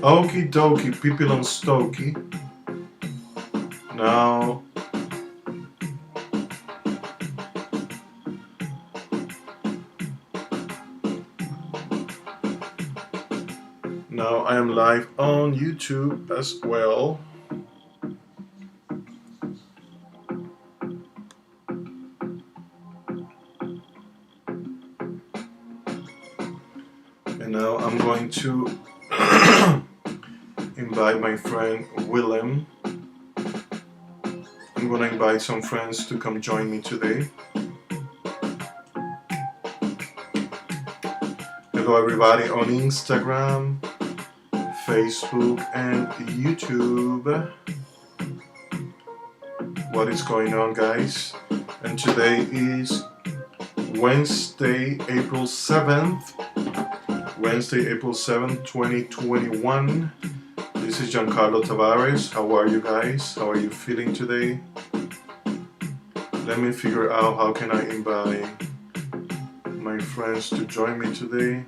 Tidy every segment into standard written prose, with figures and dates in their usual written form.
Okie dokie, people on Stokey. Now, now I am live on YouTube as well. And now I'm going to invite my friend Willem. I'm gonna invite some friends to come join me today. Hello everybody on Instagram, Facebook and YouTube. What is going on, guys? And today is Wednesday, April 7th. Wednesday, April 7th, 2021. This is Giancarlo Tavares. How are you guys? How are you feeling today? Let me figure out how can I invite my friends to join me today.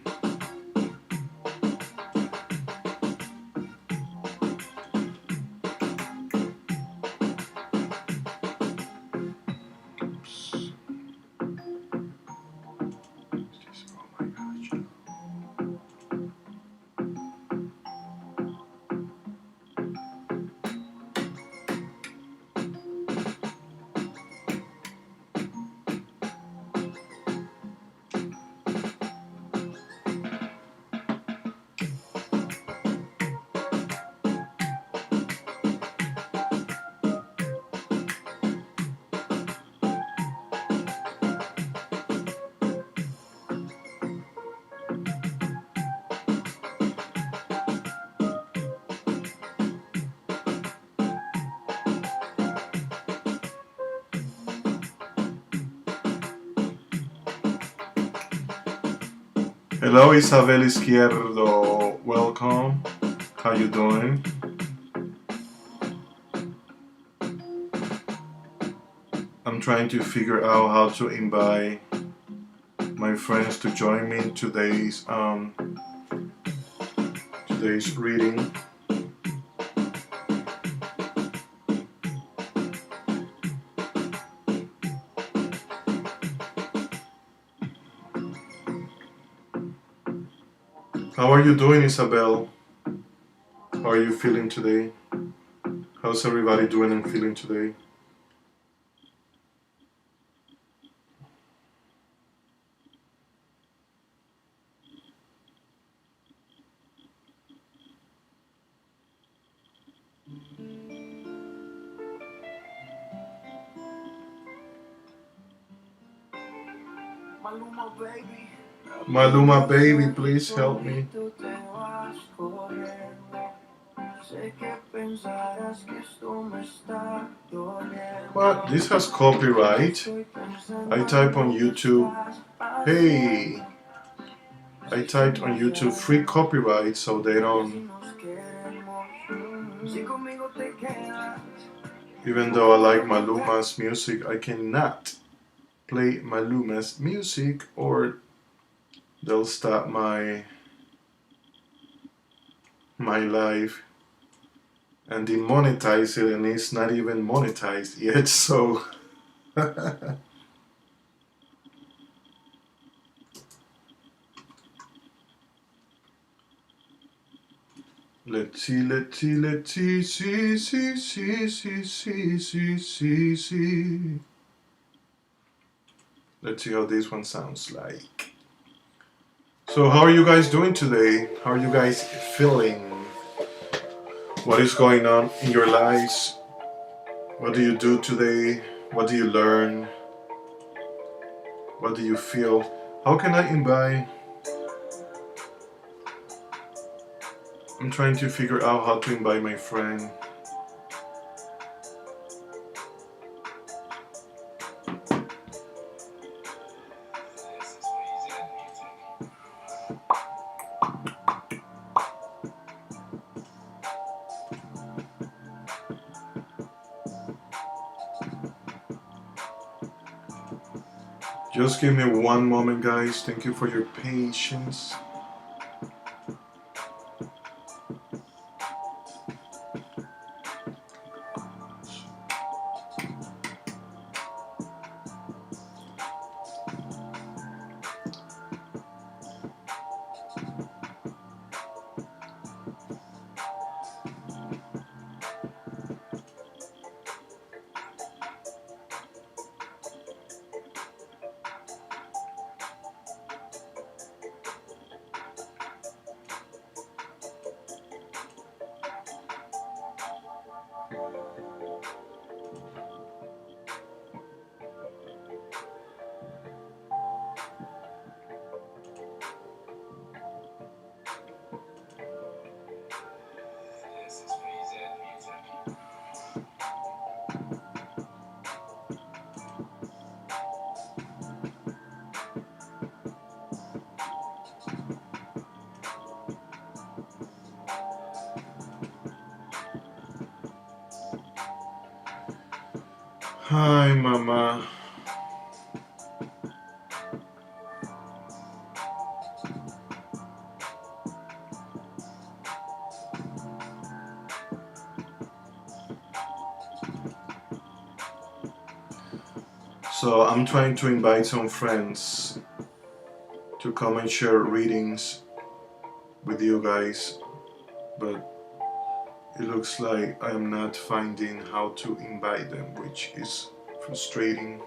Hello Isabel Izquierdo, welcome. How you doing? I'm trying to figure out how to invite my friends to join me in today's reading. How are you doing, Isabel? How are you feeling today? How's everybody doing and feeling today? Maluma baby, please help me. What? This has copyright? I type on YouTube. Hey! I typed on YouTube free copyright so they don't. Even though I like Maluma's music, I cannot play Maluma's music or they'll stop my live and demonetize it, and it's not even monetized yet, so let's see, see. Let's see how this one sounds like. So how are you guys doing today? How are you guys feeling? What is going on in your lives? What do you do today? What do you learn? What do you feel? How can I invite? I'm trying to figure out how to invite my friend. Just give me one moment, guys. Thank you for your patience. Hi, Mama. So I'm trying to invite some friends to come and share readings with you guys, but it looks like I am not finding how to invite them, which is frustrating.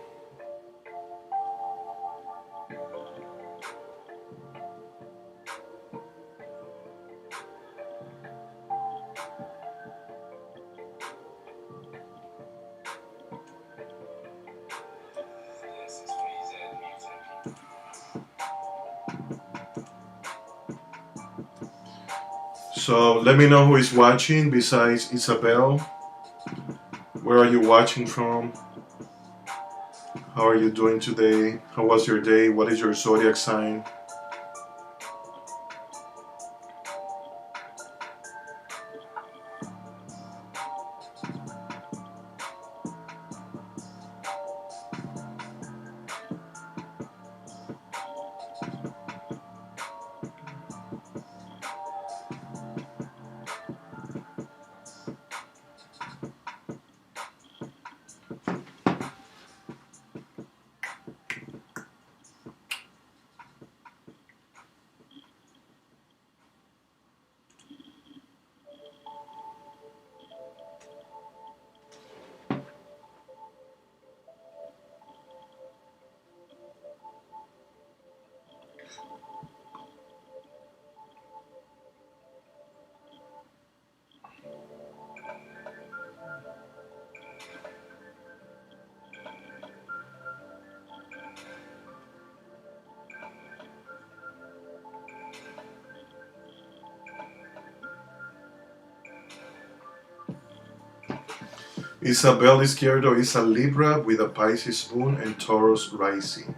So let me know who is watching besides Isabel. Where are you watching from? How are you doing today? How was your day? What is your zodiac sign? Isabel Izquierdo is a Libra with a Pisces moon and Taurus rising.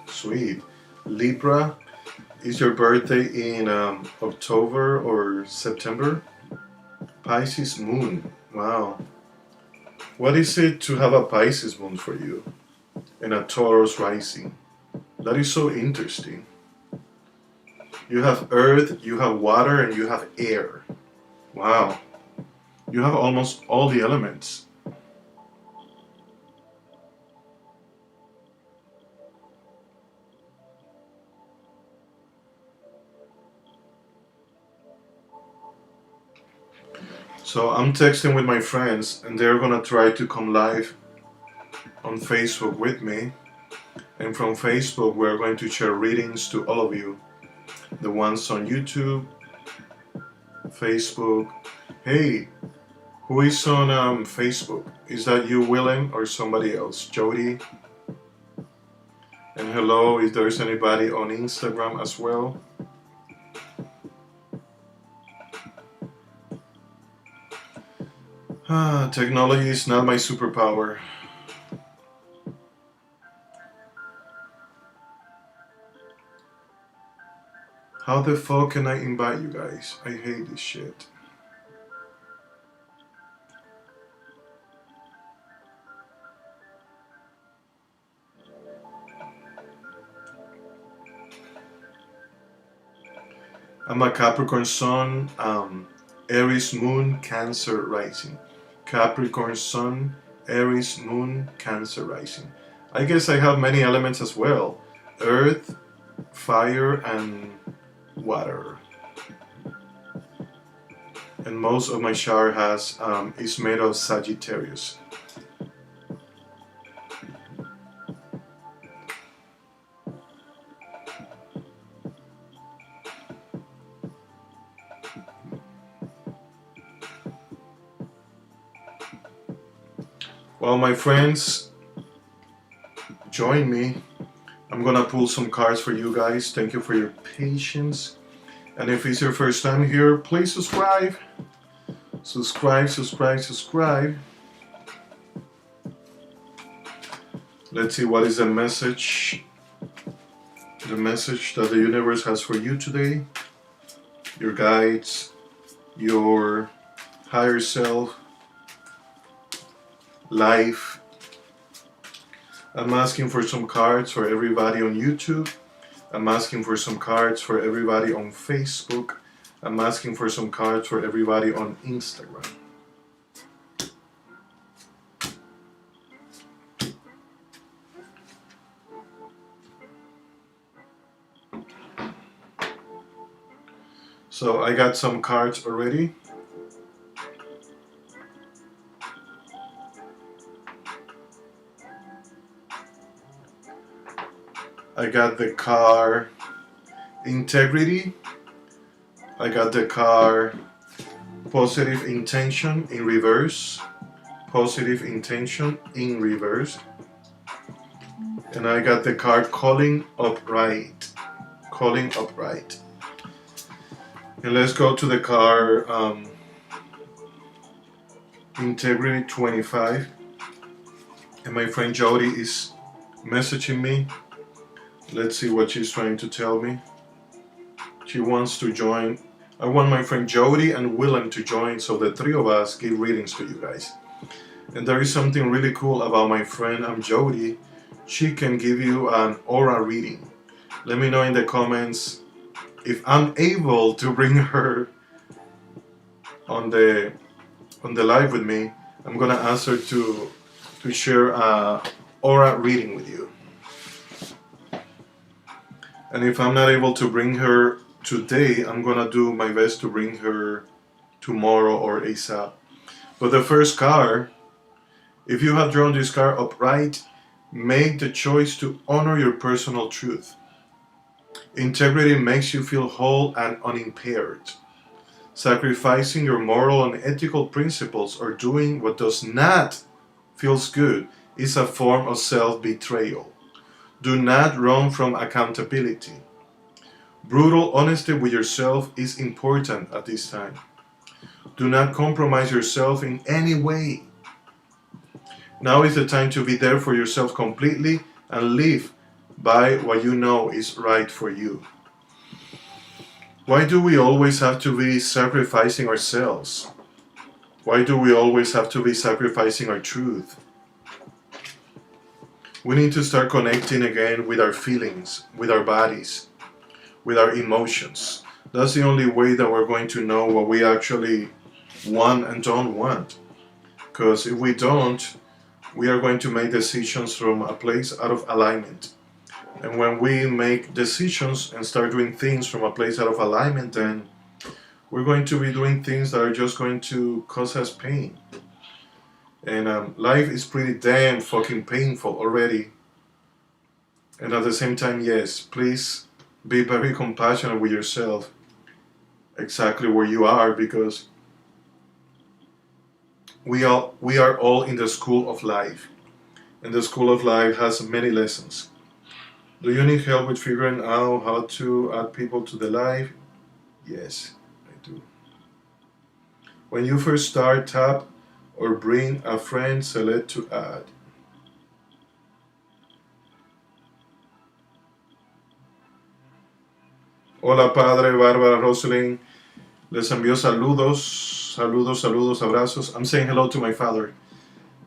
Sweet. Libra, is your birthday in October or September? Pisces moon. Wow. What is it to have a Pisces moon for you and a Taurus rising? That is so interesting. You have earth, you have water, and you have air. Wow. You have almost all the elements. So I'm texting with my friends, and they're gonna try to come live on Facebook with me. And from Facebook, we're going to share readings to all of you. The ones on YouTube, Facebook. Hey, who is on Facebook? Is that you, Willem, or somebody else? Jody? And hello, if there's anybody on Instagram as well. Technology is not my superpower. How the fuck can I invite you guys? I hate this shit. I'm a Capricorn Sun, Aries Moon, Cancer Rising. Capricorn Sun, Aries Moon, Cancer Rising. I guess I have many elements as well: earth, fire, and water. And most of my chart is made of Sagittarius. Well, my friends, join me. I'm gonna pull some cards for you guys. Thank you for your patience. And if it's your first time here, please subscribe. Subscribe, subscribe, subscribe. Let's see what is the message. The message that the universe has for you today. Your guides, your higher self, life, I'm asking for some cards for everybody on YouTube. I'm asking for some cards for everybody on Facebook. I'm asking for some cards for everybody on Instagram. So I got some cards already. I got the card Integrity. I got the card Positive Intention in reverse. Positive Intention in reverse. And I got the card Calling Upright. Calling Upright. And let's go to the card Integrity 25. And my friend Jody is messaging me. Let's see what she's trying to tell me. She wants to join. I want my friend Jody and Willem to join so the three of us give readings to you guys. And there is something really cool about my friend Jody. She can give you an aura reading. Let me know in the comments if I'm able to bring her on the live with me. I'm gonna ask her to share a aura reading with you. And if I'm not able to bring her today, I'm gonna do my best to bring her tomorrow or ASAP. But the first card, if you have drawn this card upright, make the choice to honor your personal truth. Integrity makes you feel whole and unimpaired. Sacrificing your moral and ethical principles or doing what does not feels good is a form of self-betrayal. Do not run from accountability. Brutal honesty with yourself is important at this time. Do not compromise yourself in any way. Now is the time to be there for yourself completely and live by what you know is right for you. Why do we always have to be sacrificing ourselves? Why do we always have to be sacrificing our truth? We need to start connecting again with our feelings, with our bodies, with our emotions. That's the only way that we're going to know what we actually want and don't want. Because if we don't, we are going to make decisions from a place out of alignment. And when we make decisions and start doing things from a place out of alignment, then we're going to be doing things that are just going to cause us pain. And life is pretty damn fucking painful already. And at the same time, yes, please be very compassionate with yourself exactly where you are, because we are all in the school of life. And the school of life has many lessons. Do you need help with figuring out how to add people to the live? Yes, I do. When you first start, tap or bring a friend, select to add. Hola, Padre, Bárbara, Rosalind. Les envío saludos, abrazos. I'm saying hello to my father.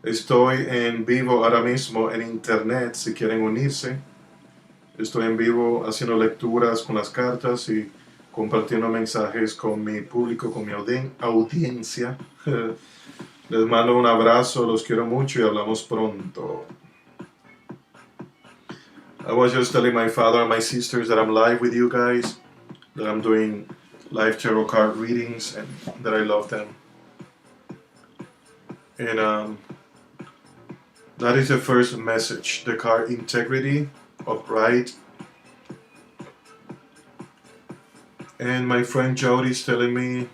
Estoy en vivo ahora mismo en internet, si quieren unirse. Estoy en vivo haciendo lecturas con las cartas y compartiendo mensajes con mi público, con mi audiencia. Les mando un abrazo, los quiero mucho y hablamos pronto. I was just telling my father and my sisters that I'm live with you guys, that I'm doing live tarot card readings and that I love them. And that is the first message, the card Integrity, Upright. And my friend Jody is telling me,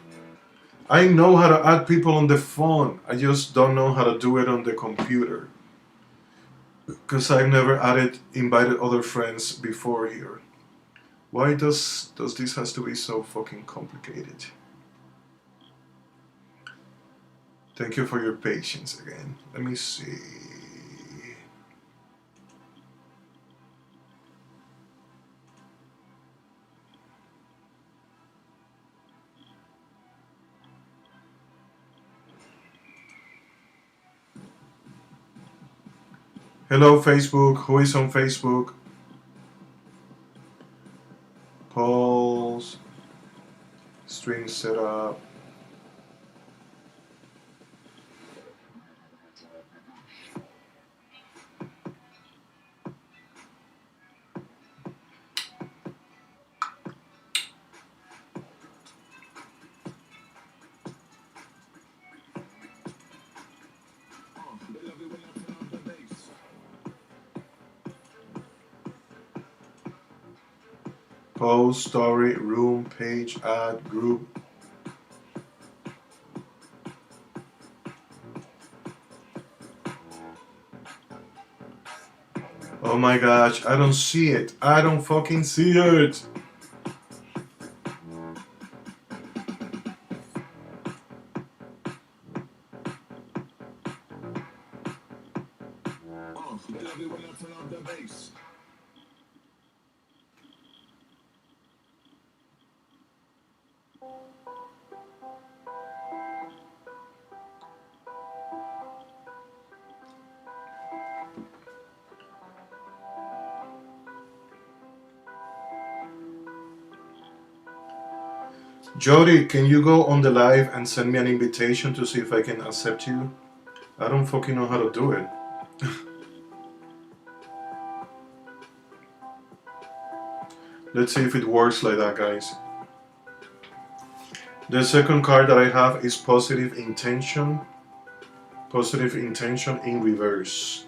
I know how to add people on the phone, I just don't know how to do it on the computer. Because I've never invited other friends before here. Why does this has to be so fucking complicated? Thank you for your patience again. Let me see. Hello, Facebook. Who is on Facebook? Polls. Stream setup. Post, story, room, page, ad, group. Oh my gosh, I don't see it. I don't fucking see it. Jody, can you go on the live and send me an invitation to see if I can accept you? I don't fucking know how to do it. Let's see if it works like that, guys. The second card that I have is Positive Intention. Positive Intention in reverse.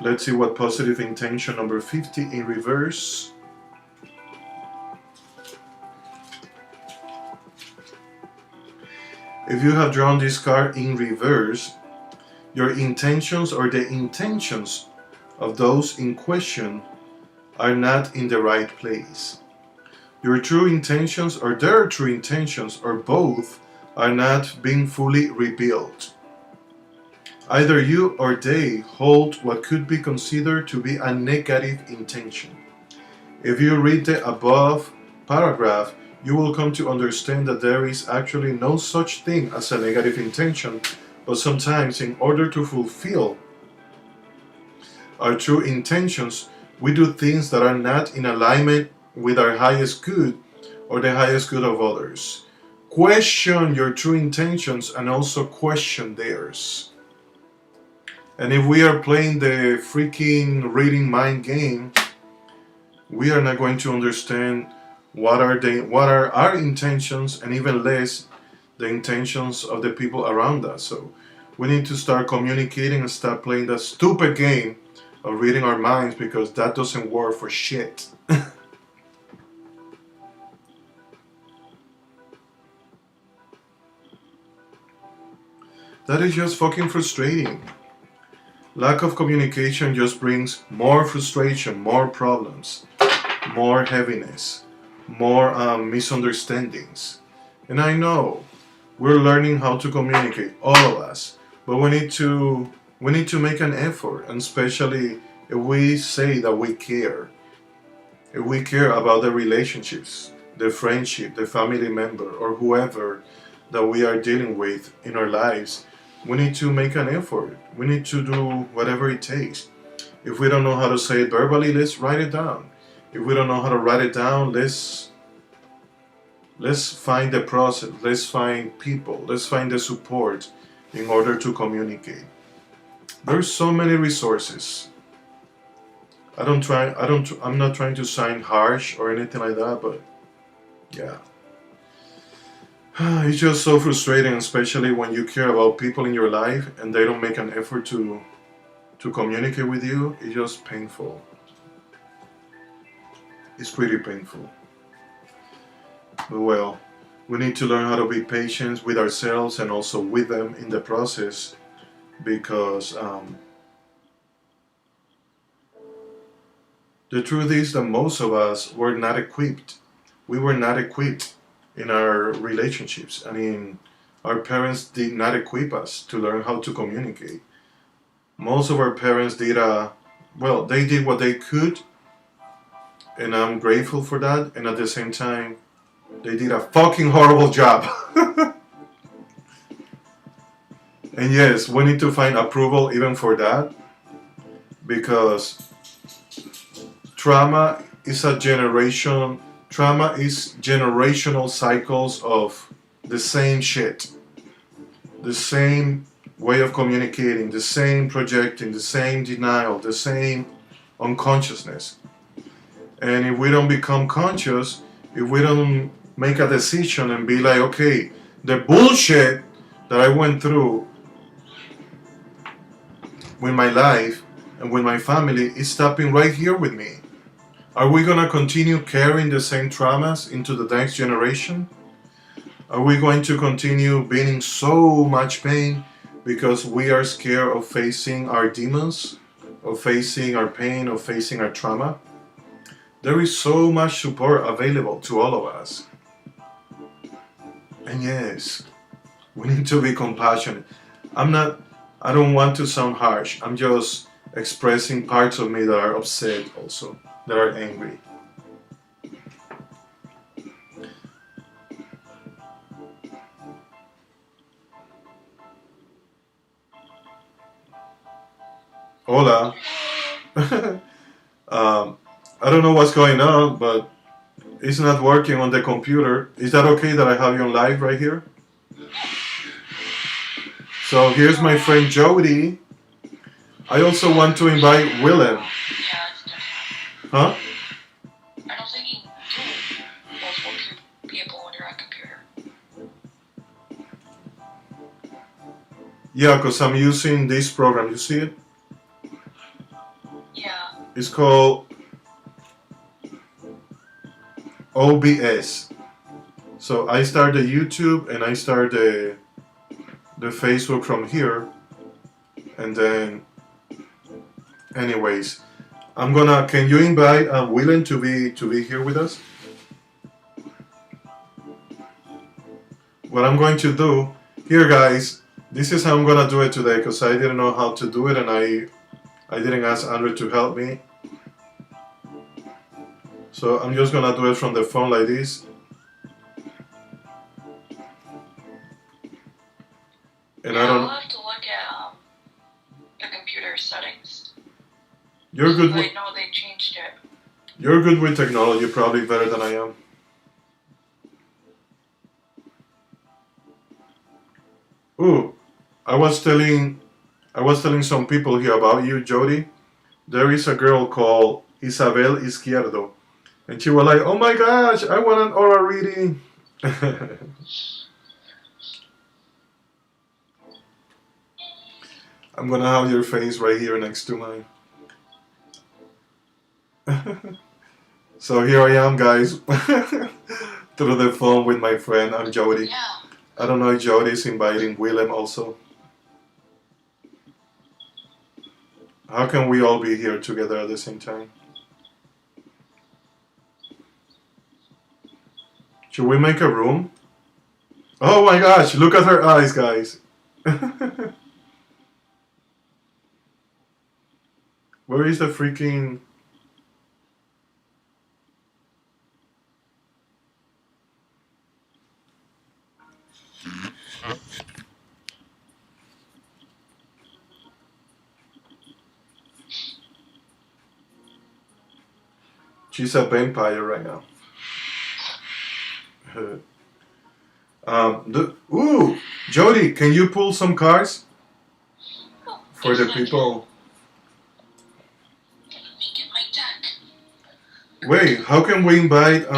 Let's see what Positive Intention number 50 in reverse. If you have drawn this card in reverse, your intentions or the intentions of those in question are not in the right place. Your true intentions or their true intentions or both are not being fully revealed. Either you or they hold what could be considered to be a negative intention. If you read the above paragraph, you will come to understand that there is actually no such thing as a negative intention, but sometimes in order to fulfill our true intentions, we do things that are not in alignment with our highest good or the highest good of others. Question your true intentions and also question theirs. And if we are playing the freaking reading mind game, we are not going to understand what are our intentions, and even less the intentions of the people around us. So we need to start communicating and start playing that stupid game of reading our minds, because that doesn't work for shit. That is just fucking frustrating. Lack of communication just brings more frustration, more problems, more heaviness, more misunderstandings. And I know we're learning how to communicate, all of us, but we need to make an effort, and especially if we say that we care. If we care about the relationships, the friendship, the family member, or whoever that we are dealing with in our lives, we need to make an effort. We need to do whatever it takes. If we don't know how to say it verbally, let's write it down. If we don't know how to write it down, let's find the process. Let's find people. Let's find the support in order to communicate. There's so many resources. I'm not trying to sound harsh or anything like that, but yeah. It's just so frustrating, especially when you care about people in your life and they don't make an effort to communicate with you. It's just painful. It's pretty painful. But well, we need to learn how to be patient with ourselves and also with them in the process, because the truth is that most of us were not equipped. We were not equipped in our relationships. I mean, our parents did not equip us to learn how to communicate. Most of our parents did they did what they could, and I'm grateful for that. And at the same time, they did a fucking horrible job. And yes, we need to find approval even for that. because trauma is generational cycles of the same shit, the same way of communicating, the same projecting, the same denial, the same unconsciousness. And if we don't become conscious, if we don't make a decision and be like, okay, the bullshit that I went through with my life and with my family is stopping right here with me. Are we going to continue carrying the same traumas into the next generation? Are we going to continue being in so much pain because we are scared of facing our demons, of facing our pain, of facing our trauma? There is so much support available to all of us. And yes, we need to be compassionate. I don't want to sound harsh. I'm just expressing parts of me that are upset also, that are angry. Hola. I don't know what's going on, but it's not working on the computer. Is that okay that I have you on live right here? So here's my friend Jody. I also want to invite Willem. Huh? I don't think you can do multiple people when you're on computer. Yeah, because I'm using this program. You see it? Yeah. It's called OBS. So I start the YouTube and I start the Facebook from here, and then anyways, can you invite Willem to be here with us? What I'm going to do here, guys, this is how I'm gonna do it today because I didn't know how to do it and I didn't ask Andre to help me. So I'm just gonna do it from the phone like this. And yeah, I don't. I'll have to look at the computer settings. You're good. I know they changed it. You're good with technology, probably better than I am. Ooh, I was telling some people here about you, Jody. There is a girl called Isabel Izquierdo, and she was like, "Oh my gosh, I want an aura reading." I'm gonna have your face right here next to mine. So here I am, guys, through the phone with my friend. I'm Jody. Yeah. I don't know if Jody is inviting Willem also. How can we all be here together at the same time? Should we make a room? Oh my gosh, look at her eyes, guys. Where is the freaking... She's a vampire right now. Ooh, Jody, can you pull some cards for the people? Let me get my deck. Wait, how can we invite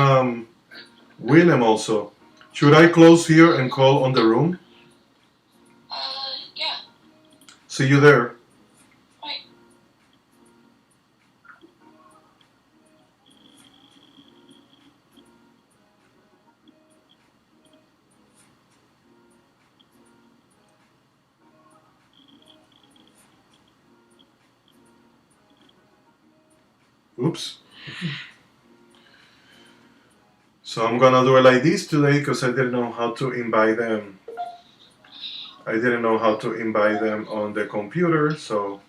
Willem also? Should I close here and call on the room? Yeah. See you there. Wait. Oops. So I'm gonna do it like this today because I didn't know how to invite them. I didn't know how to invite them on the computer, so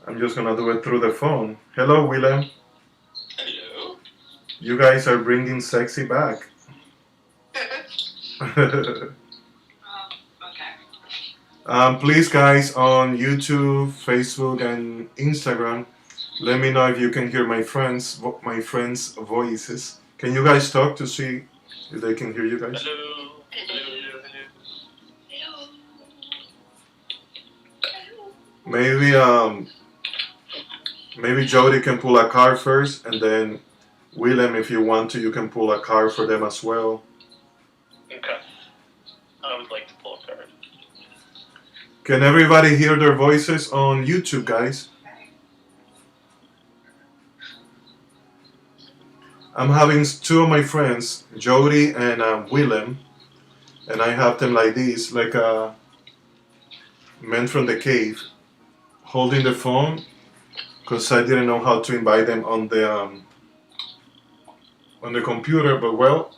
I'm just gonna do it through the phone. Hello, Willem. Hello. You guys are bringing sexy back. Okay. Please, guys, on YouTube, Facebook, and Instagram, let me know if you can hear my friends' voices. Can you guys talk to see if they can hear you guys? Hello. Hello. Hello. Hello. Maybe Jody can pull a card first, and then Willem, if you want to, you can pull a card for them as well. Okay. I would like to pull a card. Can everybody hear their voices on YouTube, guys? I'm having two of my friends, Jody and Willem, and I have them like this, like a man from the cave, holding the phone, because I didn't know how to invite them on the computer. But well,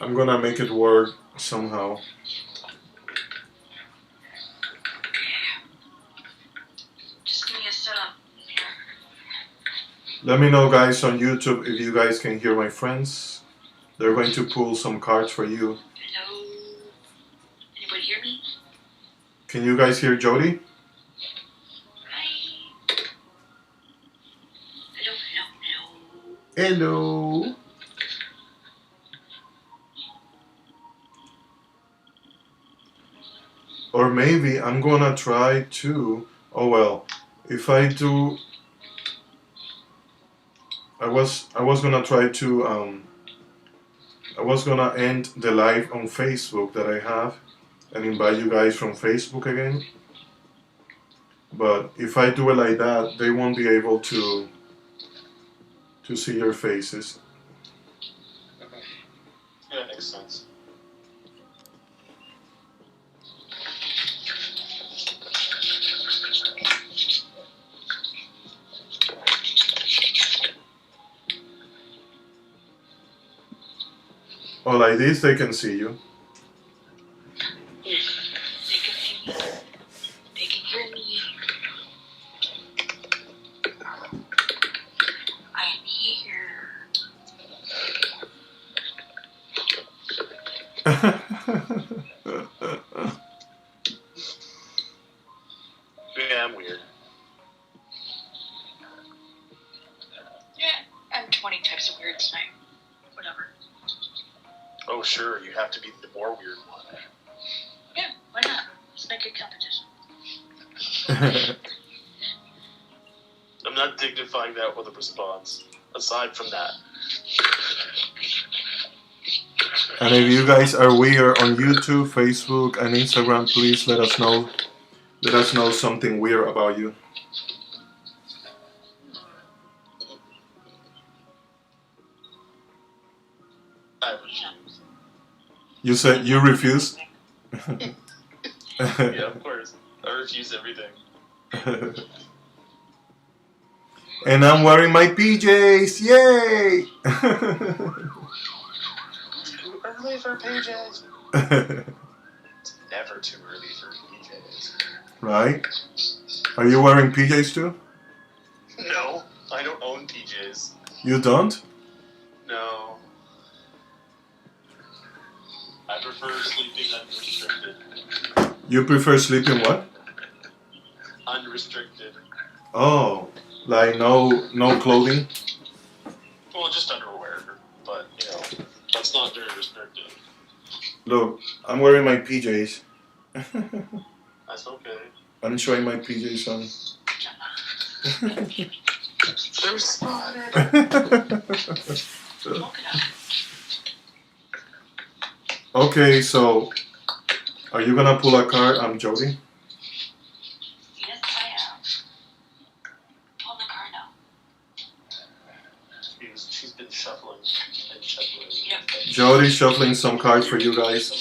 I'm gonna make it work somehow. Just give me a setup here. Let me know, guys, on YouTube if you guys can hear my friends. They're going to pull some cards for you. Hello. Anybody hear me? Can you guys hear Jody? Hi. Hello. Hello. Or maybe I'm gonna try to. Oh well, if I do, I was gonna try to I was gonna end the live on Facebook that I have and invite you guys from Facebook again. But if I do it like that, they won't be able to see your faces. Yeah, that makes sense. Or like this, they can see you. They can see me. They can hear me. I am here. Yeah, I'm weird. Yeah, I'm 20 types of weird tonight. Whatever. Oh, sure, you have to be the more weird one. Yeah, why not? Let's make a competition. I'm not dignifying that with a response. Aside from that. And if you guys are weird on YouTube, Facebook, and Instagram, please let us know. Let us know something weird about you. I refuse. You said you refuse? Yeah, of course. I refuse everything. And I'm wearing my PJs! Yay! Too early for PJs. It's never too early for PJs. Right? Are you wearing PJs too? No, I don't own PJs. You don't? No. I prefer sleeping unrestricted. You prefer sleeping what? Unrestricted. Oh, like no clothing? Well, just underwear, but you know, that's not very restrictive. Look, I'm wearing my PJs. That's okay. I'm showing my PJs on. They're spotted. Look it up. Okay, so are you gonna pull a card? I'm Jody. Yes, I am. Pull the card out. She's been shuffling and shuffling. Yep. Jody shuffling some cards for you guys. This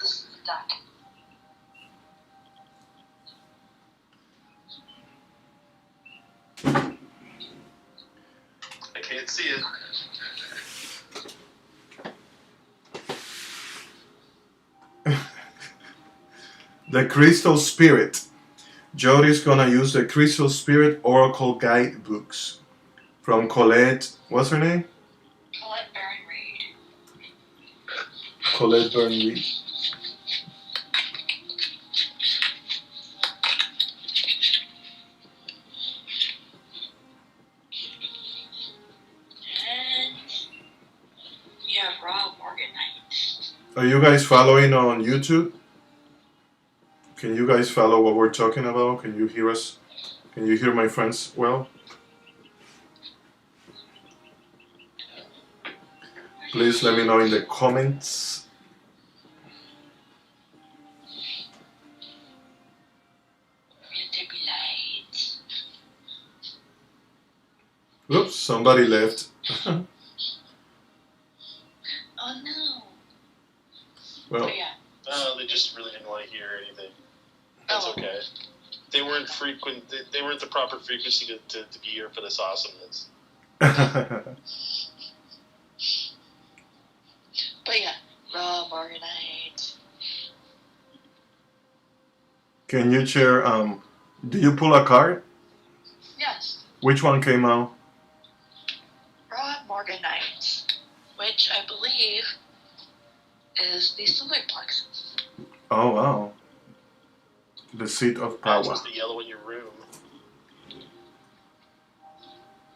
is the deck. I can't see it. The Crystal Spirit. Jody's gonna use the Crystal Spirit Oracle Guidebooks from Colette. What's her name? Colette Baron Reed. Colette Byrne Reed. Are you guys following on YouTube? Can you guys follow what we're talking about? Can you hear us? Can you hear my friends well? Please let me know in the comments. Will there be lights? Oops, somebody left. Oh no. Well, But yeah. They just really didn't want to hear anything. Oh. That's okay. They weren't frequent. They weren't the proper frequency to be here for this awesomeness. But yeah, Raw Morganite. Can you share? Do you pull a card? Yes, Which one came out? Raw Morganite, which I believe is the solar plexus. Oh wow, the seat of That power. was the yellow in your room.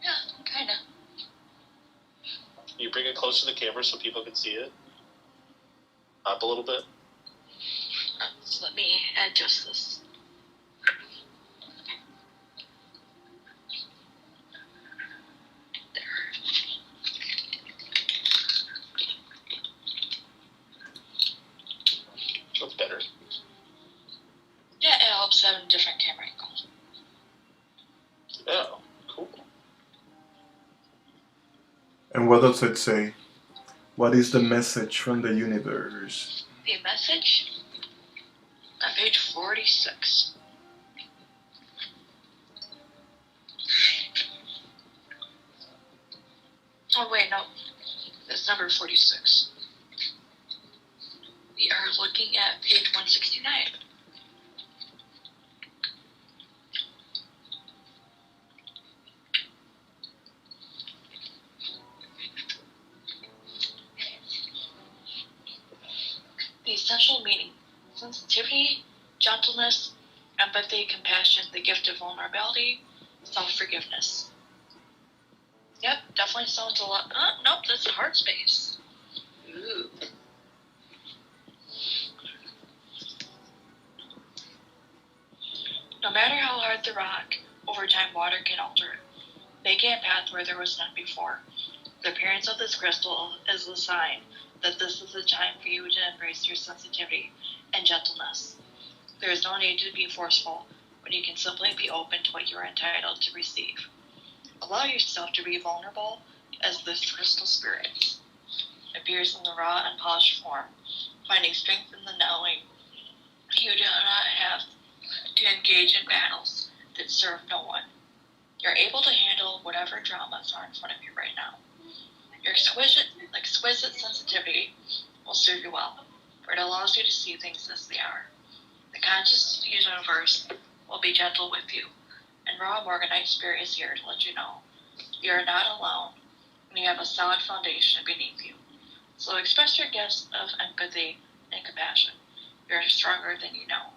Yeah, kinda. You bring it close to the camera so people can see it. Up a little bit. So let me adjust this. There. That's better. Yeah, it helps have a different camera angle. Oh, cool. And what does it say? What is the message from the universe? The message on page 46. Oh wait, no. That's number 46. We are looking at page 169. The essential meaning: sensitivity, gentleness, empathy, compassion, the gift of vulnerability, self-forgiveness. Yep, definitely sounds a lot. Nope, that's heart space. Ooh. No matter how hard the rock, over time water can alter it, making a path where there was none before. The appearance of this crystal is a sign that this is the time for you to embrace your sensitivity and gentleness. There is no need to be forceful when you can simply be open to what you are entitled to receive. Allow yourself to be vulnerable as this crystal spirit appears in the raw and polished form, finding strength in the knowing you do not have to engage in battles that serve no one. You're able to handle whatever dramas are in front of you right now. Your exquisite sensitivity will serve you well, for it allows you to see things as they are. The conscious universe will be gentle with you, and Raw Morganite Spirit is here to let you know you are not alone, and you have a solid foundation beneath you. So express your gifts of empathy and compassion. You're stronger than you know.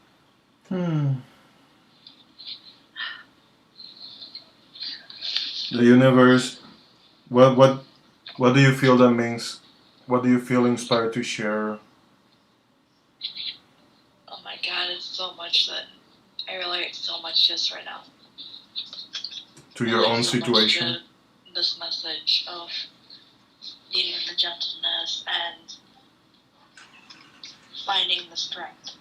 The universe. What do you feel that means? What do you feel inspired to share? Oh my God, it's so much that I relate so much just right now. To your own situation? So much to this message of needing the gentleness and finding the strength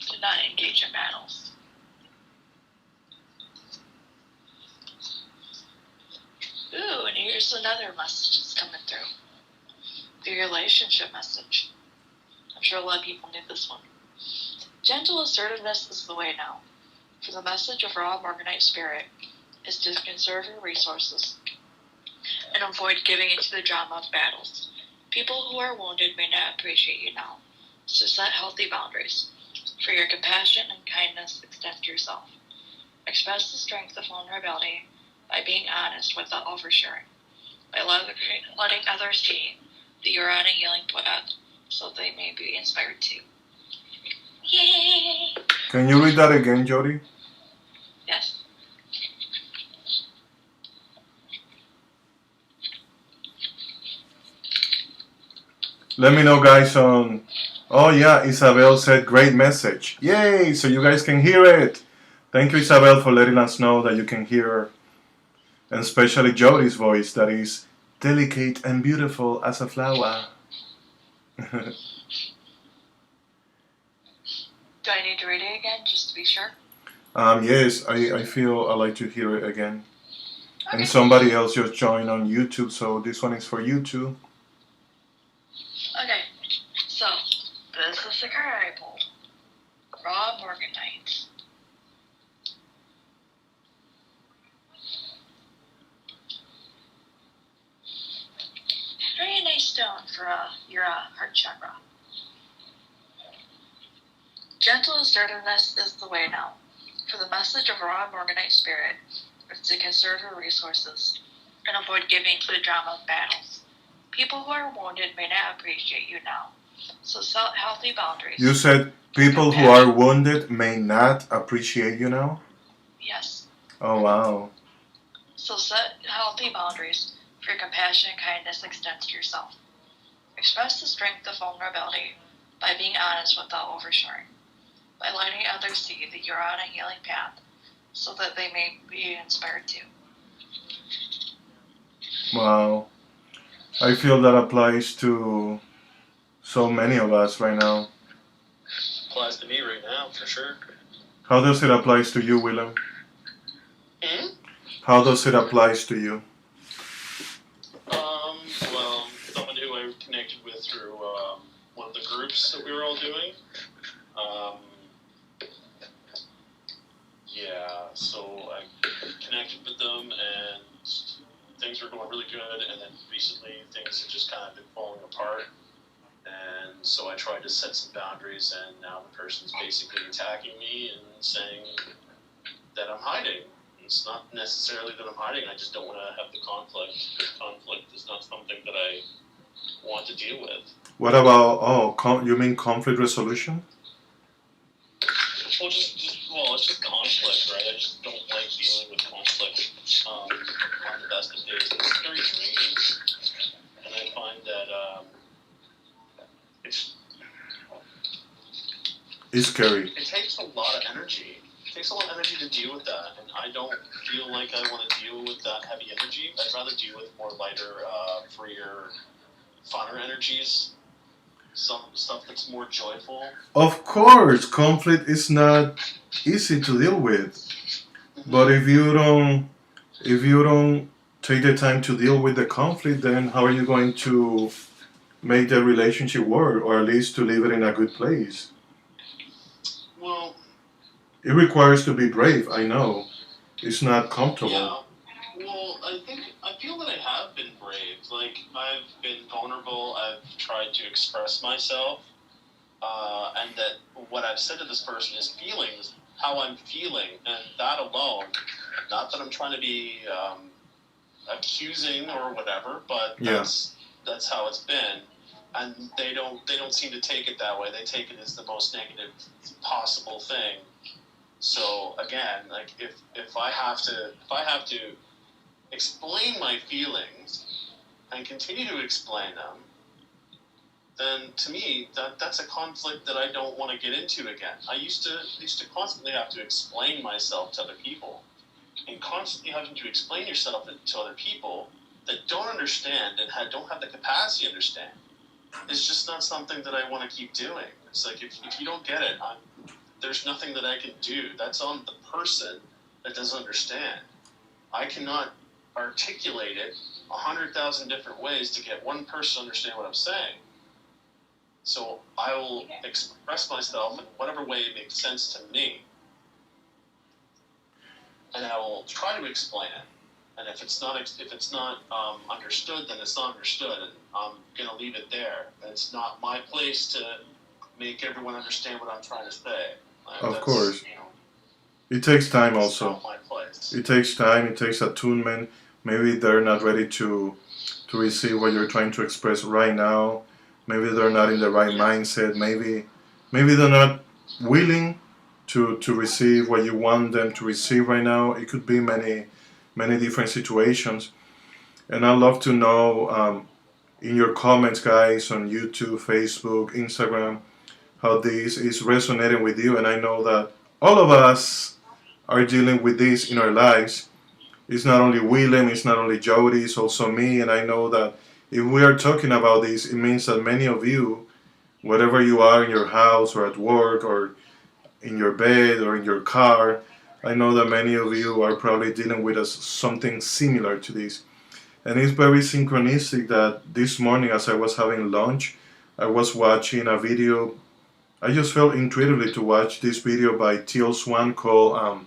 to not engage in battles. Ooh, and here's another message that's coming through. The relationship message. I'm sure a lot of people knew this one. Gentle assertiveness is the way now. For the message of Raw Morganite Spirit is to conserve your resources and avoid giving into the drama of battles. People who are wounded may not appreciate you now, so set healthy boundaries. For your compassion and kindness, extend to yourself. Express the strength of vulnerability by being honest without oversharing, by letting others see that you're on a healing path so they may be inspired too. Yay! Can you read that again, Jody? Yes. Let me know, guys, on. Oh, yeah, Isabel said great message. Yay! So you guys can hear it. Thank you, Isabel, for letting us know that you can hear, and especially Jody's voice that is delicate and beautiful as a flower. Do I need to read it again just to be sure? Yes, I feel I like to hear it again. Okay. And somebody else just joined on YouTube, so this one is for you too. Okay. So, this is the card I pulled. Raw Morganite. Very nice stone for your heart chakra. Gentle assertiveness is the way now. For the message of raw Morganite spirit is to conserve your resources and avoid giving to the drama of battles. People who are wounded may not appreciate you now, so set healthy boundaries. You said people who are wounded may not appreciate you now? Yes. Oh, wow. So set healthy boundaries for your compassion and kindness extends to yourself. Express the strength of vulnerability by being honest without oversharing, by letting others see that you're on a healing path so that they may be inspired too. Wow. I feel that applies to so many of us right now. Applies to me right now, for sure. How does it apply to you, Willem? How does it apply to you? Well, someone who I connected with through one of the groups that we were all doing. Yeah, so I connected with them and things were going really good, and then recently things have just kind of been falling apart. And so I tried to set some boundaries, and now the person's basically attacking me and saying that I'm hiding. It's not necessarily that I'm hiding, I just don't want to have the conflict. Conflict is not something that I want to deal with. What about, you mean conflict resolution? Well, it's just conflict, right? I just don't like dealing with conflict on the best of days. It's very draining, and I find that It's scary. it takes a lot of energy. It takes a lot of energy to deal with that, and I don't feel like I want to deal with that heavy energy. I'd rather deal with more lighter, freer, funner energies. Some stuff that's more joyful. Of course, conflict is not easy to deal with. But if you don't take the time to deal with the conflict, then how are you going to make the relationship work, or at least to leave it in a good place? Well, it requires to be brave. I know it's not comfortable. Yeah. Well, I feel that I have been brave. Like, I've been vulnerable. I've tried to express myself, and that what I've said to this person is feelings, how I'm feeling, and that alone. Not that I'm trying to be accusing or whatever, but that's how it's been. And they don't seem to take it that way. They take it as the most negative possible thing. So again, like if I have to explain my feelings and continue to explain them, then to me that's a conflict that I don't want to get into again. I used to constantly have to explain myself to other people, and constantly having to explain yourself to other people that don't understand and don't have the capacity to understand. It's just not something that I want to keep doing. It's like if you don't get it, there's nothing that I can do. That's on the person that doesn't understand. I cannot articulate it 100,000 different ways to get one person to understand what I'm saying. So I will express myself in whatever way it makes sense to me, and I will try to explain it. And if it's not understood, then it's not understood, and I'm gonna leave it there. It's not my place to make everyone understand what I'm trying to say. Of course, it takes time. Also, not my place. It takes time. It takes attunement. Maybe they're not ready to receive what you're trying to express right now. Maybe they're not in the right mindset. Maybe they're not willing to receive what you want them to receive right now. It could be many different situations. And I'd love to know in your comments, guys, on YouTube, Facebook, Instagram, how this is resonating with you. And I know that all of us are dealing with this in our lives. It's not only Willem, it's not only Jody, it's also me. And I know that if we are talking about this, it means that many of you, wherever you are in your house or at work or in your bed or in your car, I know that many of you are probably dealing with something similar to this. And it's very synchronistic that this morning, as I was having lunch, I was watching a video. I just felt intuitively to watch this video by Teal Swan called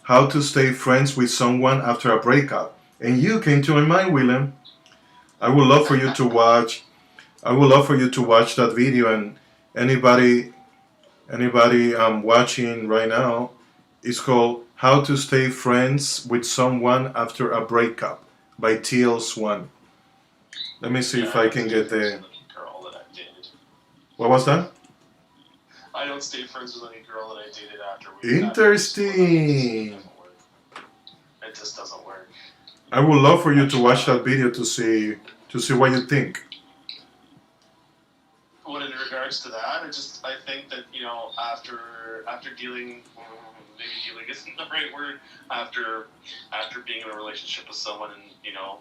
How to Stay Friends with Someone After a Breakup. And you came to my mind, Willem. I would love for you to watch. I would love for you to watch that video. And anybody watching right now, it's called How to Stay Friends with Someone After a Breakup by Teal Swan. Let me see if I can get the... Girl that I dated. What was that? I don't stay friends with any girl that I dated after we... Interesting. It just doesn't work. I would love for you to watch that video to see what you think. What in regards to that, I think that, you know, after dealing, maybe dealing isn't the right word, after being in a relationship with someone and, you know,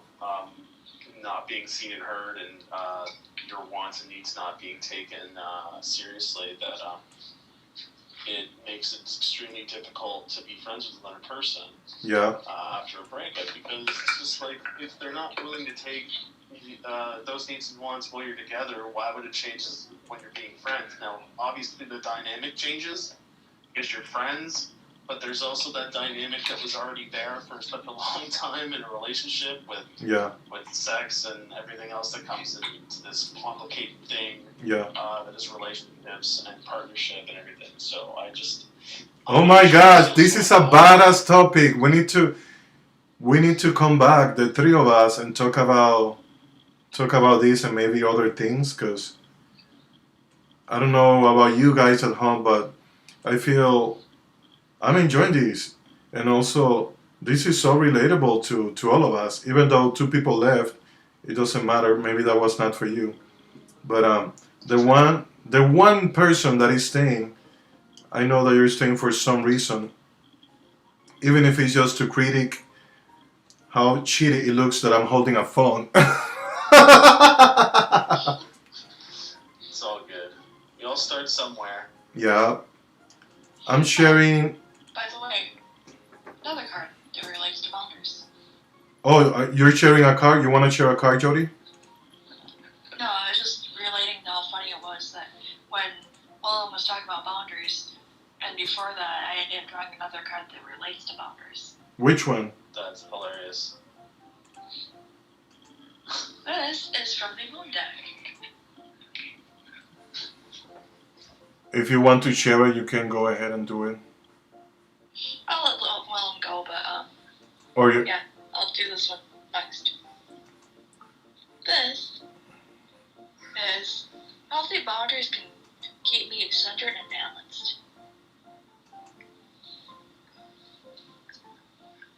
not being seen and heard and your wants and needs not being taken seriously, that it makes it extremely difficult to be friends with another person. Yeah. After a breakup, because it's just like, if they're not willing to take those needs and wants while you're together, why would it change when you're being friends? Now, obviously the dynamic changes because you're friends, but there's also that dynamic that was already there for such a long time in a relationship with sex and everything else that comes into this complicated thing that is relationships and partnership and everything. So oh my gosh, this is a badass topic. We need to come back, the three of us, and talk about this and maybe other things, because I don't know about you guys at home, but I feel I'm enjoying this. And also, this is so relatable to all of us. Even though two people left, it doesn't matter. Maybe that was not for you. But the one person that is staying, I know that you're staying for some reason. Even if it's just to critique how cheaty it looks that I'm holding a phone. It's all good. We all start somewhere. Yeah. I'm sharing... By the way, another card that relates to boundaries. Oh, you're sharing a card? You want to share a card, Jody? No, I was just relating to how funny it was that when Willem was talking about boundaries, and before that I ended up drawing another card that relates to boundaries. Which one? That's hilarious. This is from the Moon deck. If you want to share it, you can go ahead and do it. I'll let Willem go, but yeah, I'll do this one next. This is healthy boundaries can keep me centered and balanced.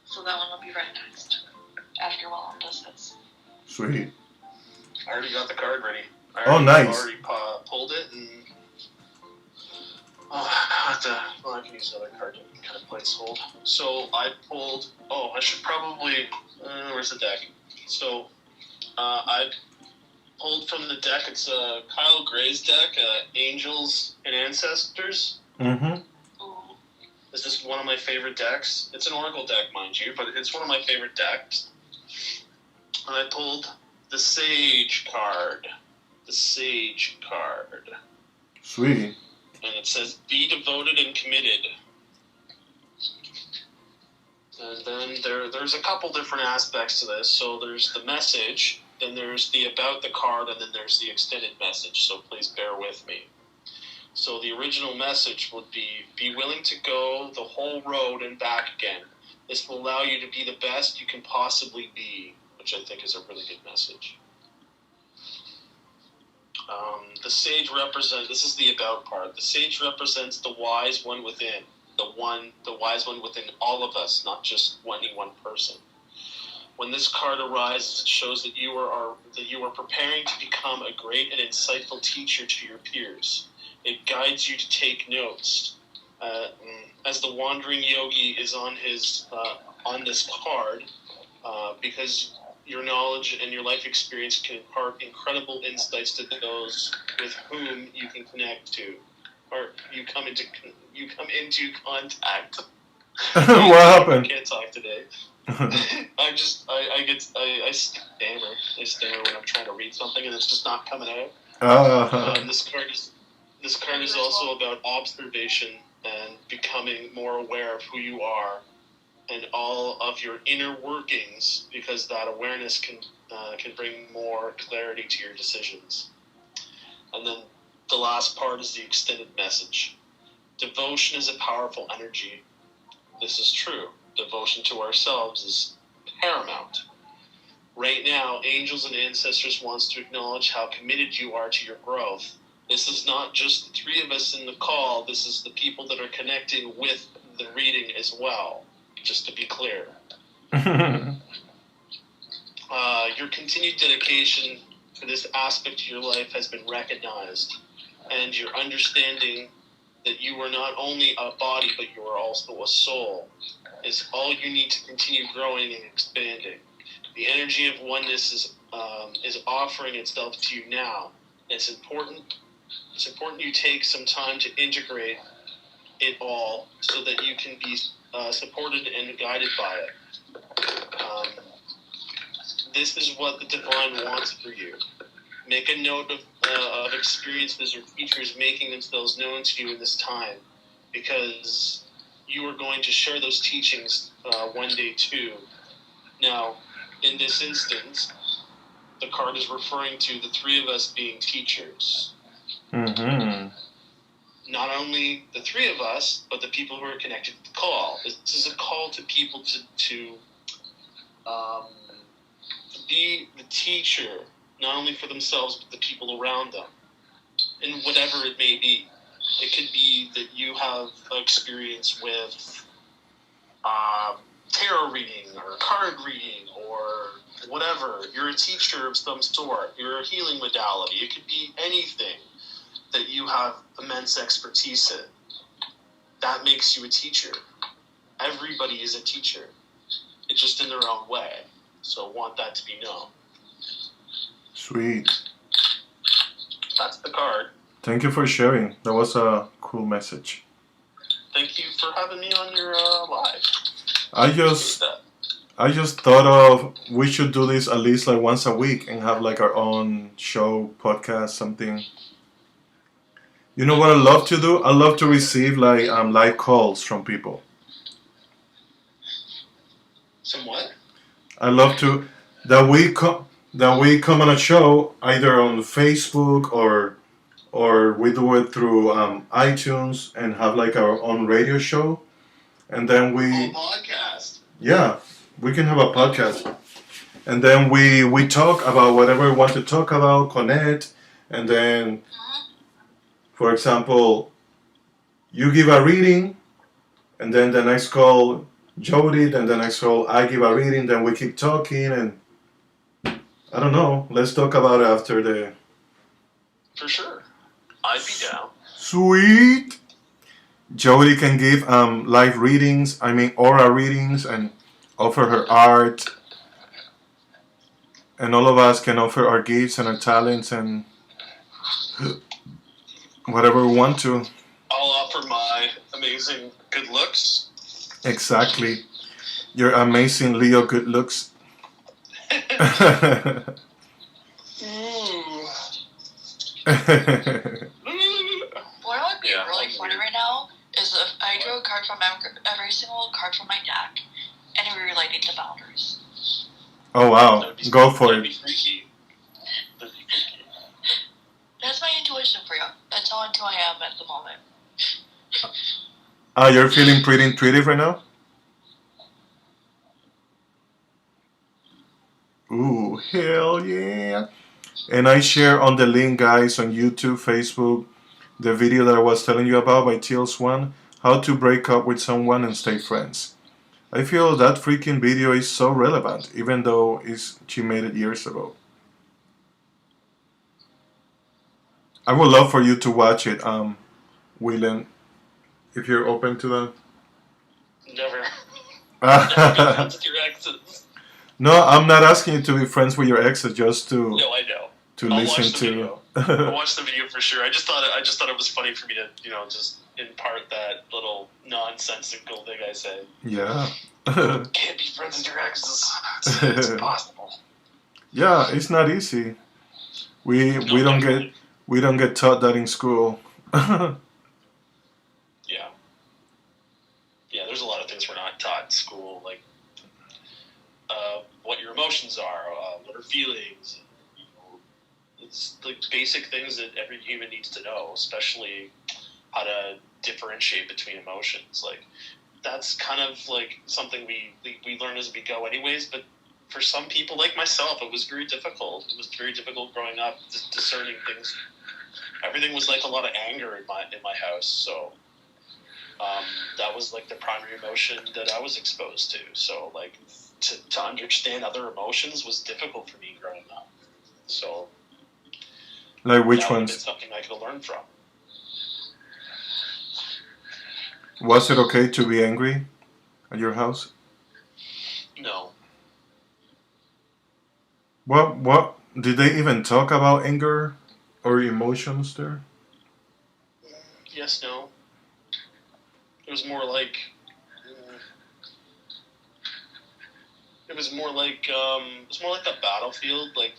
So that one will be right next after Willem does this. Sweet. I already got the card ready. Nice. I already pulled it and I can use another card to kind of placehold. So I pulled. Oh, I should probably. Where's the deck? So I pulled from the deck. It's Kyle Gray's deck, Angels and Ancestors. Mm-hmm. This is one of my favorite decks. It's an Oracle deck, mind you, but it's one of my favorite decks. And I pulled the Sage card. The Sage card. Sweet. And it says, be devoted and committed. And then there's a couple different aspects to this. So there's the message, then there's the about the card, and then there's the extended message. So please bear with me. So the original message would be willing to go the whole road and back again. This will allow you to be the best you can possibly be, which I think is a really good message. The sage represents, this is the about part, the sage represents the wise one within, the wise one within all of us, not just any one person. When this card arises, it shows that you are preparing to become a great and insightful teacher to your peers. It guides you to take notes. As the wandering yogi is on this card, because your knowledge and your life experience can impart incredible insights to those with whom you can connect to, or you come into contact. What happened? I can't talk today. I stammer when I'm trying to read something, and it's just not coming out. This card is also about observation and becoming more aware of who you are and all of your inner workings, because that awareness can bring more clarity to your decisions. And then the last part is the extended message. Devotion is a powerful energy. This is true. Devotion to ourselves is paramount. Right now, angels and ancestors wants to acknowledge how committed you are to your growth. This is not just the three of us in the call. This is the people that are connecting with the reading as well, just to be clear. Your continued dedication to this aspect of your life has been recognized, and your understanding that you are not only a body, but you are also a soul, is all you need to continue growing and expanding. The energy of oneness is offering itself to you now. It's important you take some time to integrate it all so that you can be supported and guided by it. This is what the divine wants for you. Make a note of experiences or teachers making themselves known to you in this time, because you are going to share those teachings one day too. Now, in this instance, the card is referring to the three of us being teachers. Mm-hmm. Not only the three of us, but the people who are connected to the call. This is a call to people to be the teacher, not only for themselves, but the people around them, in whatever it may be. It could be that you have experience with tarot reading or card reading or whatever. You're a teacher of some sort. You're a healing modality. It could be anything that you have immense expertise in. That makes you a teacher. Everybody is a teacher. It's just in their own way. So I want that to be known. Sweet. That's the card. Thank you for sharing. That was a cool message. Thank you for having me on your live. I just thought of we should do this at least like once a week and have like our own show, podcast, something. You know what I love to do? I love to receive like live calls from people. Some what? I love to that we come on a show either on Facebook or we do it through iTunes and have like our own radio show, and then A podcast. Yeah, we can have a podcast, and then we talk about whatever we want to talk about, connect, and then, for example, you give a reading, and then the next call Jody, then the next call I give a reading, then we keep talking, and I don't know. Let's talk about it after the. For sure. I'd be down. Sweet. Jody can give live readings, aura readings, and offer her art. And all of us can offer our gifts and our talents and whatever we want to. I'll offer my amazing good looks. Exactly. Your amazing Leo good looks. What would be really funny right now is if I drew a card from every single card from my deck and we related to boundaries. Oh wow, go for That'd it. be freaky. That's my intuition for you. That's how into I am at the moment. You're feeling pretty intuitive right now? Ooh, hell yeah. And I share on the link, guys, on YouTube, Facebook, the video that I was telling you about by TL Swan, how to break up with someone and stay friends. I feel that freaking video is so relevant, even though she made it years ago. I would love for you to watch it, William, if you're open to that. Never. Never be friends with your exes. No, I'm not asking you to be friends with your exes, just to No, I know. to I'll listen watch the to. video. I'll watch the video for sure. I just thought it was funny for me to, just impart that little nonsensical thing I say. Yeah. Can't be friends with your exes. It's impossible. Yeah, it's not easy. We don't get taught that in school. Yeah. Yeah, there's a lot of things we're not taught in school, like what your emotions are, what are feelings. It's like basic things that every human needs to know, especially how to differentiate between emotions. Like that's kind of like something we learn as we go anyways, but for some people like myself it was very difficult. It was very difficult growing up discerning things. Everything was like a lot of anger in my house, so that was like the primary emotion that I was exposed to. So like to understand other emotions was difficult for me growing up. So Like which that would have been ones? something I could have learned from. Was it okay to be angry at your house? No. What did they even talk about anger or emotions there? Yes, no. It was more like it was more like a battlefield, like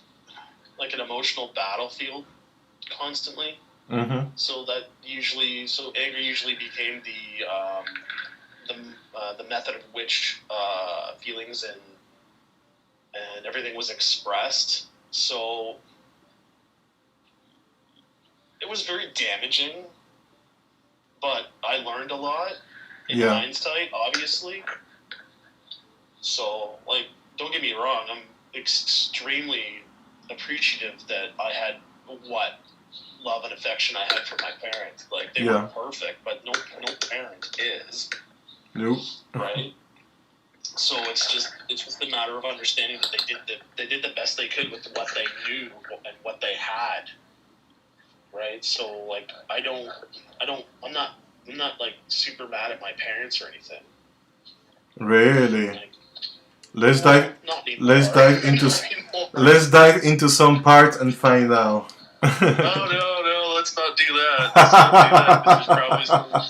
an emotional battlefield constantly. Mm-hmm. So anger usually became the method of which feelings and everything was expressed. So it was very damaging, but I learned a lot in hindsight, obviously. So, like, don't get me wrong, I'm extremely appreciative that I had what love and affection I had for my parents. Like, they weren't perfect, but no parent is. Nope. Right? So it's just a matter of understanding that they did the best they could with what they knew and what they had. Right? So like I'm not like super mad at my parents or anything. Really? Like, Let's dive into some part and find out. No, let's not do that.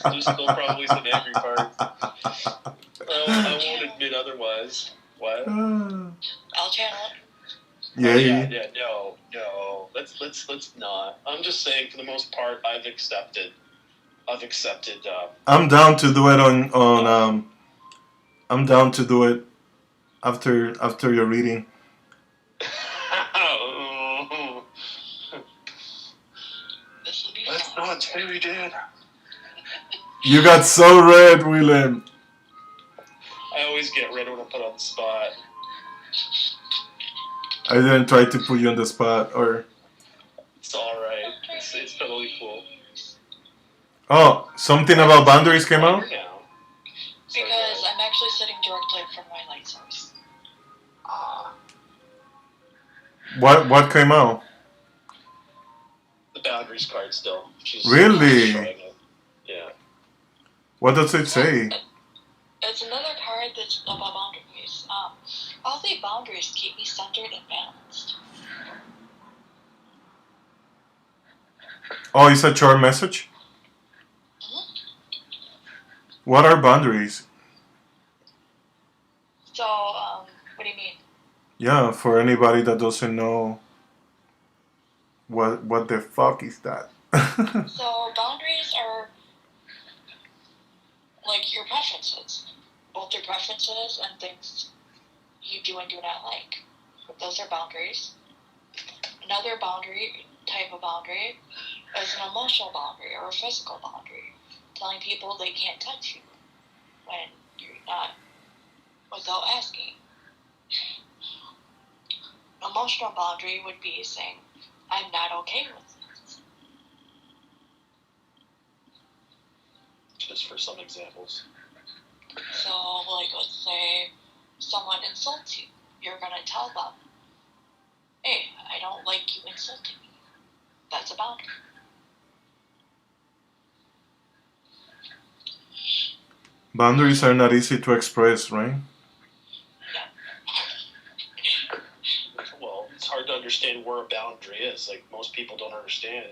There's still probably some angry parts. I won't admit otherwise. What? I'll channel it. Yeah. No. Let's not. I'm just saying, for the most part, I've accepted. I'm down to do it on. I'm down to do it after your reading. This will be Let's fun. not say we did. You got so red, William. I always get red when I'm put on the spot. I didn't try to put you on the spot, or. It's alright. It's totally cool. Oh, something about boundaries came out? Because I'm actually sitting directly from my light source. What came out? The boundaries card still. Really? Yeah. What does it say? It's another card that's about boundaries. All the boundaries keep me centered and balanced. Oh, it's a short message? What are boundaries? So, what do you mean? Yeah, for anybody that doesn't know, what the fuck is that? So, boundaries are like your preferences. Both your preferences and things you do and do not like. Those are boundaries. Another type of boundary is an emotional boundary or a physical boundary. Telling people they can't touch you when you're not, without asking. An emotional boundary would be saying, I'm not okay with this. Just for some examples. So, like, let's say someone insults you. You're gonna tell them, hey, I don't like you insulting me. That's a boundary. Boundaries are not easy to express, right? Well, it's hard to understand where a boundary is. Like, most people don't understand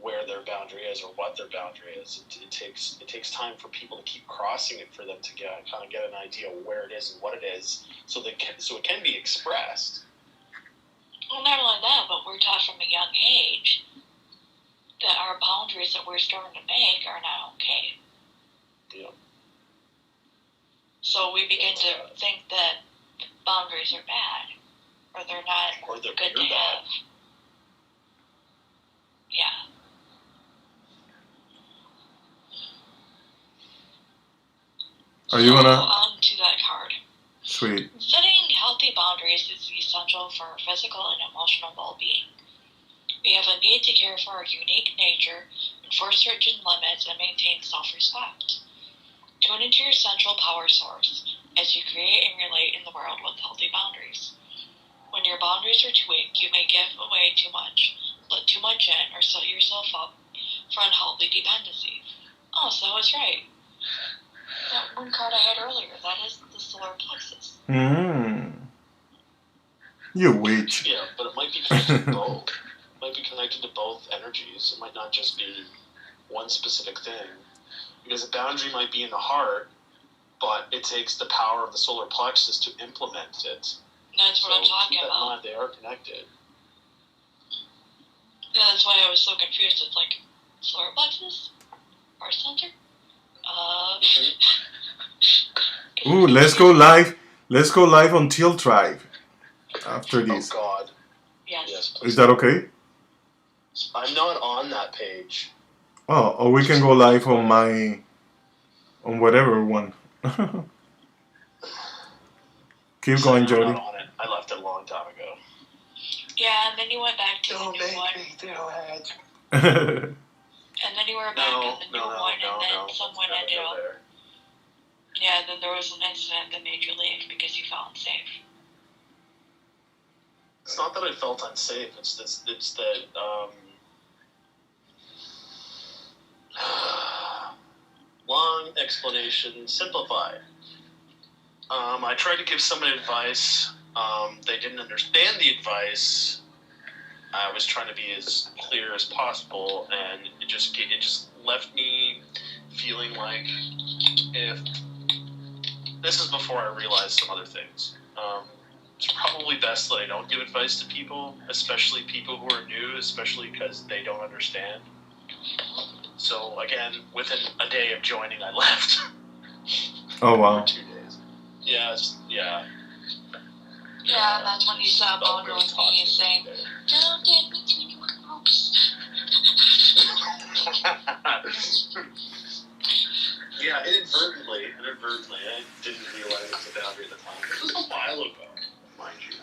where their boundary is or what their boundary is. It takes time for people to keep crossing it for them to get an idea of where it is and what it is, so it can be expressed. Well, not only that, but we're taught from a young age that our boundaries that we're starting to make are not okay. Yeah. So we begin to think that boundaries are bad, or they're not Or they're good to bad. have. Yeah. Are you gonna? On to that card. Sweet. Setting healthy boundaries is essential for our physical and emotional well-being. We have a need to care for our unique nature, enforce certain limits, and maintain self-respect. Tune into your central power source as you create and relate in the world with healthy boundaries. When your boundaries are too weak, you may give away too much, let too much in, or set yourself up for unhealthy dependency. Oh, so I was right. That one card I had earlier, that is the solar plexus. You witch. Yeah, but it might be connected to both. It might be connected to both energies. It might not just be one specific thing. Because a boundary might be in the heart, but it takes the power of the solar plexus to implement it. That's what I'm talking keep that in about. mind, they are connected. Yeah, that's why I was so confused. It's like solar plexus, heart center. Ooh, let's go live. Let's go live on Teal Tribe after this. Oh God. Yes. Please. Is that okay? I'm not on that page. Oh, or we can go live on whatever one. Keep going, I'm Jody. not on it. I left it a long time ago. Yeah, and then you went back to the Don't new make one. me do it. And then you were back in the new one, and then someone ended up. There. Yeah, then there was an incident that made you leave because you felt unsafe. It's not that I felt unsafe. It's that long explanation simplified. I tried to give someone advice. They didn't understand the advice. I was trying to be as clear as possible, and it just left me feeling like if this is before I realized some other things. It's probably best that I don't give advice to people, especially people who are new, especially because they don't understand. So again, within a day of joining, I left. Oh wow. 2 days. Yeah. Yeah, that's when you sat on with me saying, "Don't get me too many groups." Yeah, inadvertently, I didn't realize it was a boundary at the time. It was a while ago, mind you.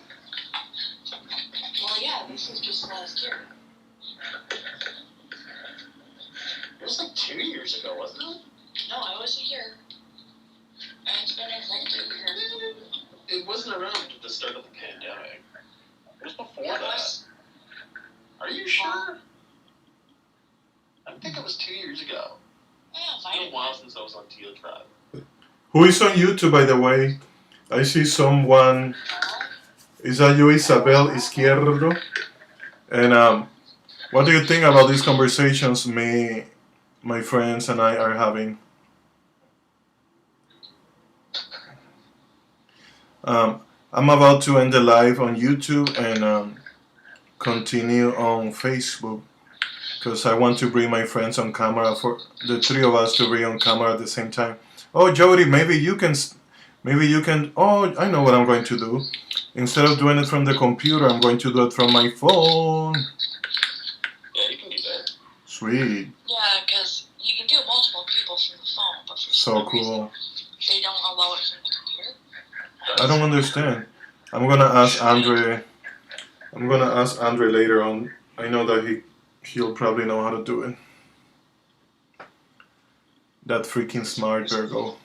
Well, yeah, this is just last year. It was like 2 years ago, wasn't it? No, I was here. And it's been exactly a year. It wasn't around at the start of the pandemic. It was before Yeah, it that. was. Are you sure? I think it was 2 years ago. Yeah, It's been a while since I was on Teal Tribe. Who is on YouTube, by the way? I see someone. Is that you, Isabel Izquierdo? And what do you think about these conversations my friends and I are having? I'm about to end the live on YouTube and continue on Facebook because I want to bring my friends on camera for the three of us to be on camera at the same time. Oh, Jody, maybe you can. Oh, I know what I'm going to do. Instead of doing it from the computer, I'm going to do it from my phone. Yeah, you can do that. Sweet. Yeah, because you can do multiple people from the phone, but for So some reason, cool. they don't allow it from the computer. I don't understand. I'm gonna ask Andre. I'm gonna ask Andre later on. I know that he'll probably know how to do it. That freaking smart Virgo.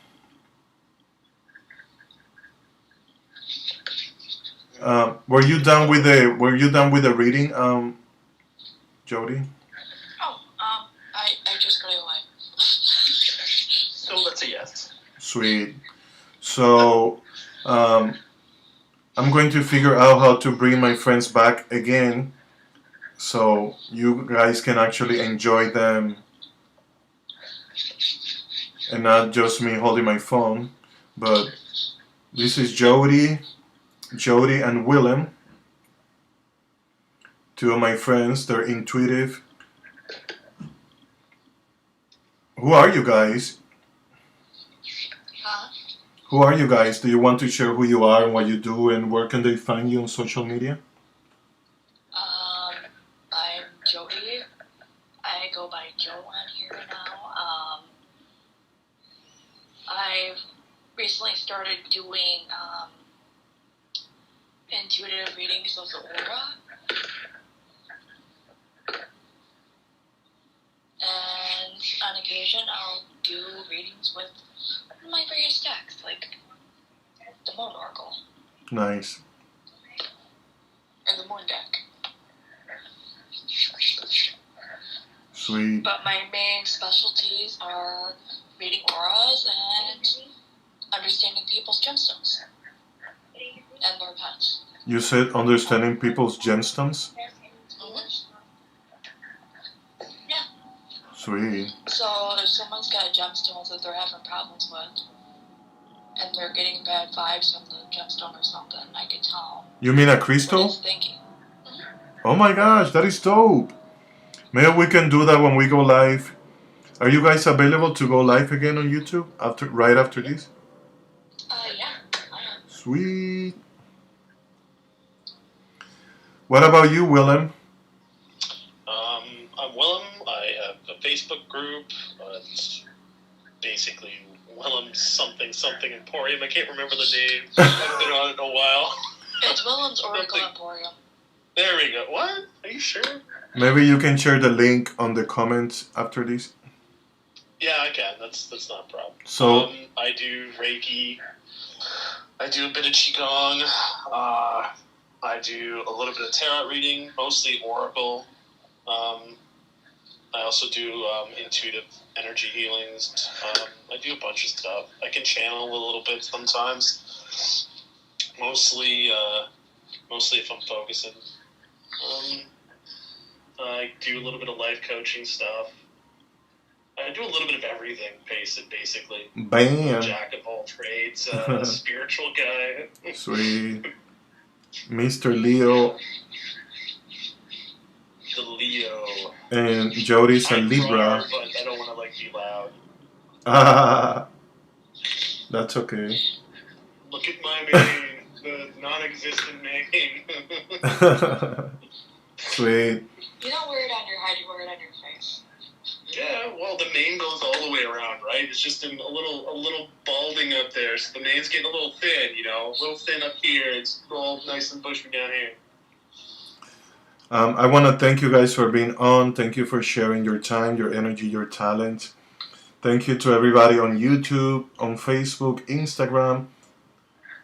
Were you done with the reading, Jody? Oh, I just got away. So that's a yes. Sweet. So, I'm going to figure out how to bring my friends back again, so you guys can actually enjoy them and not just me holding my phone. But this is Jody and Willem, two of my friends. They're intuitive. Who are you guys? Huh? Who are you guys? Do you want to share who you are and what you do and where can they find you on social media? I'm Jody. I go by Joe on here now. I've recently started doing intuitive readings of the aura, and on occasion I'll do readings with my various decks, like the Moon Oracle Nice. or the Moon deck. Sweet. But my main specialties are reading auras and understanding people's gemstones and their pets. You said understanding people's gemstones? Yeah. Sweet. So if someone's got gemstones that they're having problems with, and they're getting bad vibes from the gemstone or something, I can tell You mean a what crystal? it's thinking. Oh my gosh, that is dope. Maybe we can do that when we go live. Are you guys available to go live again on YouTube right after this? Yeah. I am. Sweet. What about you, Willem? I'm Willem. I have a Facebook group. It's basically Willem something Emporium. I can't remember the name. I've been on it in a while. It's Willem's Oracle Something. Emporium. There we go. What? Are you sure? Maybe you can share the link on the comments after this. Yeah, I can. That's not a problem. So, I do Reiki. I do a bit of Qigong. I do a little bit of tarot reading, mostly Oracle. I also do intuitive energy healings. I do a bunch of stuff. I can channel a little bit sometimes. Mostly if I'm focusing. I do a little bit of life coaching stuff. I do a little bit of everything, basically. bam. Jack of all trades, spiritual guy. Sweet. Mr. Leo The Leo. and Jody's a I'm Libra. Drawer, but I don't want to be loud. Ah, that's okay. Look at my name, the non-existent name. Sweet. You don't wear it on your head, you wear it on your face. Yeah, well, the mane goes all the way around, right? It's just a little balding up there, so the mane's getting a little thin, a little thin up here. It's all nice and bushy down here. I want to thank you guys for being on. Thank you for sharing your time, your energy, your talent. Thank you to everybody on YouTube, on Facebook, Instagram,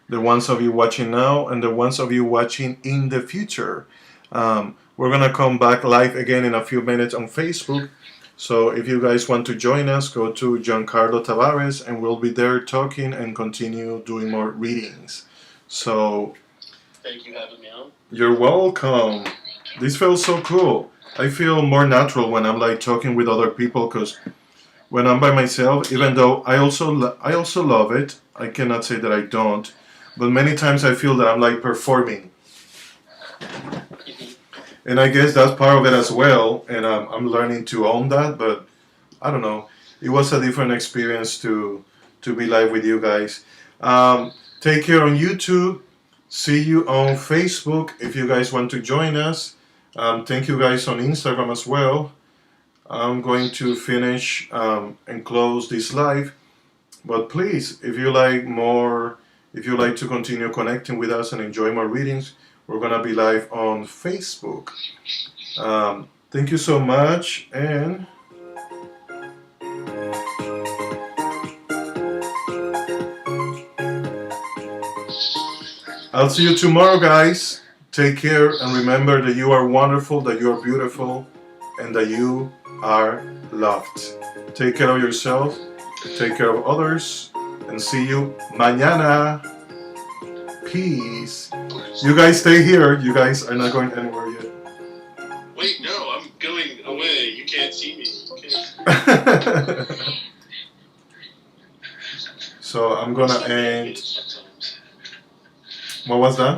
the ones of you watching now, and the ones of you watching in the future. We're going to come back live again in a few minutes on Facebook. So if you guys want to join us, go to Giancarlo Tavares, and we'll be there talking and continue doing more readings. So Thank you for having me on. you're welcome. This feels so cool. I feel more natural when I'm like talking with other people, because when I'm by myself, even though I also love it, I cannot say that I don't, but many times I feel that I'm like performing, and I guess that's part of it as well. And I'm learning to own that, but I don't know. It was a different experience to be live with you guys. Take care on YouTube. See you on Facebook if you guys want to join us. Thank you guys on Instagram as well. I'm going to finish and close this live. But please, if you like to continue connecting with us and enjoy more readings, we're going to be live on Facebook. Thank you so much, and I'll see you tomorrow, guys. Take care and remember that you are wonderful, that you are beautiful, and that you are loved. Take care of yourself, take care of others, and see you mañana. Peace. You guys stay here. You guys are not going anywhere yet. Wait, no, I'm going away. You can't see me. You can't. So I'm gonna end. What was that?